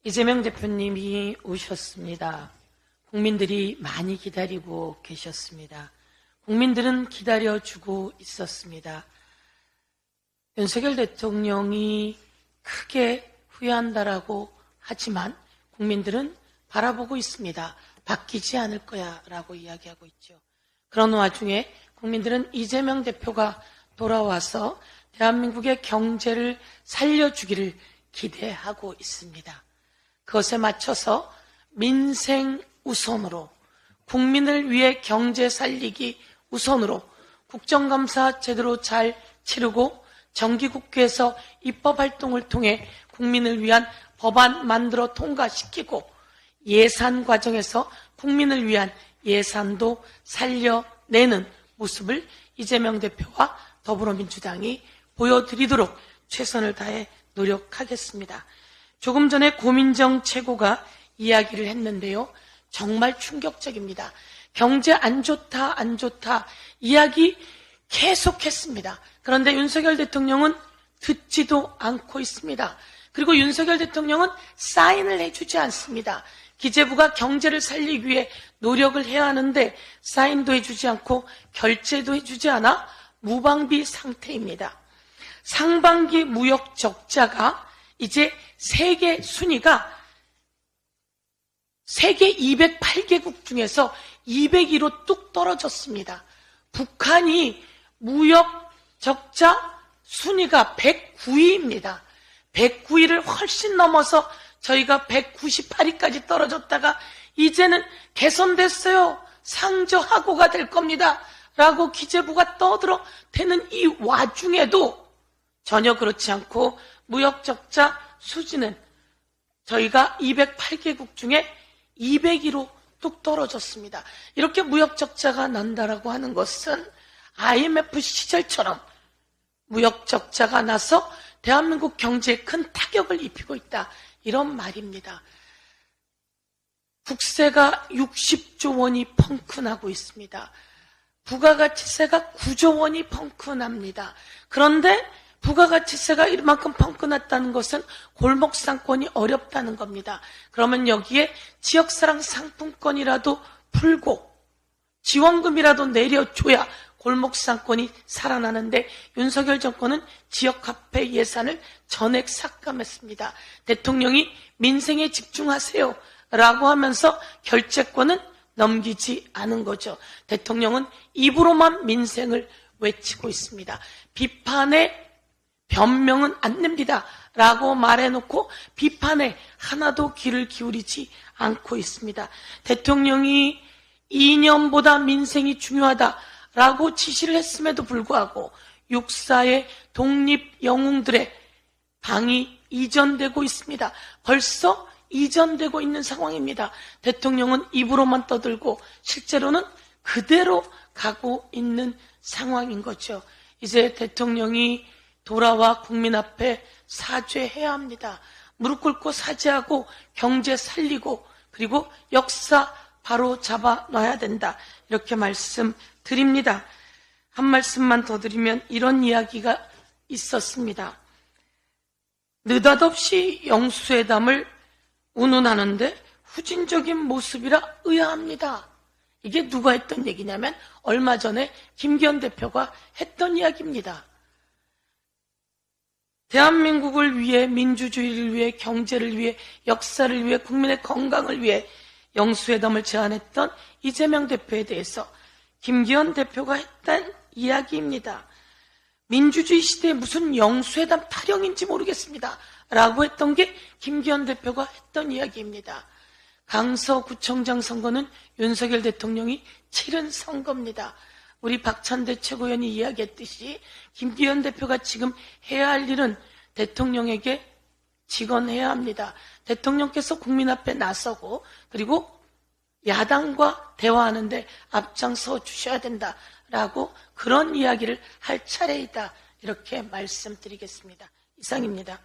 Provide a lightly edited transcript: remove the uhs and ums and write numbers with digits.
이재명 대표님이 오셨습니다. 국민들이 많이 기다리고 계셨습니다. 국민들은 기다려주고 있었습니다. 윤석열 대통령이 크게 후회한다라고 하지만 국민들은 바라보고 있습니다. 바뀌지 않을 거야 라고 이야기하고 있죠. 그런 와중에 국민들은 이재명 대표가 돌아와서 대한민국의 경제를 살려주기를 기대하고 있습니다. 그것에 맞춰서 민생 우선으로, 국민을 위해 경제 살리기 우선으로 국정감사 제대로 잘 치르고 정기국회에서 입법활동을 통해 국민을 위한 법안 만들어 통과시키고 예산 과정에서 국민을 위한 예산도 살려내는 모습을 이재명 대표와 더불어민주당이 보여드리도록 최선을 다해 노력하겠습니다. 조금 전에 고민정 최고가 이야기를 했는데요. 정말 충격적입니다. 경제 안 좋다 이야기 계속했습니다. 그런데 윤석열 대통령은 듣지도 않고 있습니다. 그리고 윤석열 대통령은 사인을 해주지 않습니다. 기재부가 경제를 살리기 위해 노력을 해야 하는데 사인도 해주지 않고 결제도 해주지 않아 무방비 상태입니다. 상반기 무역 적자가 이제 세계 순위가 세계 208개국 중에서 201로 뚝 떨어졌습니다. 북한이 무역 적자 순위가 109위입니다. 109위를 훨씬 넘어서 저희가 198위까지 떨어졌다가 이제는 개선됐어요. 상저하고가 될 겁니다. 라고 기재부가 떠들어대는 이 와중에도 전혀 그렇지 않고 무역 적자 수지는 저희가 208개국 중에 202위로 뚝 떨어졌습니다. 이렇게 무역 적자가 난다라고 하는 것은 IMF 시절처럼 무역 적자가 나서 대한민국 경제에 큰 타격을 입히고 있다. 이런 말입니다. 국세가 60조 원이 펑크나고 있습니다. 부가가치세가 9조 원이 펑크납니다. 그런데 부가가치세가 이만큼 펑크났다는 것은 골목상권이 어렵다는 겁니다. 그러면 여기에 지역사랑 상품권이라도 풀고 지원금이라도 내려줘야 골목상권이 살아나는데 윤석열 정권은 지역화폐 예산을 전액 삭감했습니다. 대통령이 민생에 집중하세요 라고 하면서 결재권은 넘기지 않은 거죠. 대통령은 입으로만 민생을 외치고 있습니다. 비판에 변명은 안 됩니다 라고 말해놓고 비판에 하나도 귀를 기울이지 않고 있습니다. 대통령이 이념보다 민생이 중요하다라고 지시를 했음에도 불구하고 육사의 독립 영웅들의 방이 이전되고 있습니다. 벌써 이전되고 있는 상황입니다. 대통령은 입으로만 떠들고 실제로는 그대로 가고 있는 상황인 거죠. 이제 대통령이 돌아와 국민 앞에 사죄해야 합니다. 무릎 꿇고 사죄하고 경제 살리고 그리고 역사 바로 잡아놔야 된다. 이렇게 말씀드립니다. 한 말씀만 더 드리면 이런 이야기가 있었습니다. 느닷없이 영수회담을 운운하는데 후진적인 모습이라 의아합니다. 이게 누가 했던 얘기냐면 얼마 전에 김기현 대표가 했던 이야기입니다. 대한민국을 위해, 민주주의를 위해, 경제를 위해, 역사를 위해, 국민의 건강을 위해 영수회담을 제안했던 이재명 대표에 대해서 김기현 대표가 했던 이야기입니다. 민주주의 시대에 무슨 영수회담 타령인지 모르겠습니다. 라고 했던 게 김기현 대표가 했던 이야기입니다. 강서구청장 선거는 윤석열 대통령이 치른 선거입니다. 우리 박찬대 최고위원이 이야기했듯이 김기현 대표가 지금 해야 할 일은 대통령에게 직언해야 합니다. 대통령께서 국민 앞에 나서고 그리고 야당과 대화하는데 앞장서 주셔야 된다라고 그런 이야기를 할 차례이다. 이렇게 말씀드리겠습니다. 이상입니다.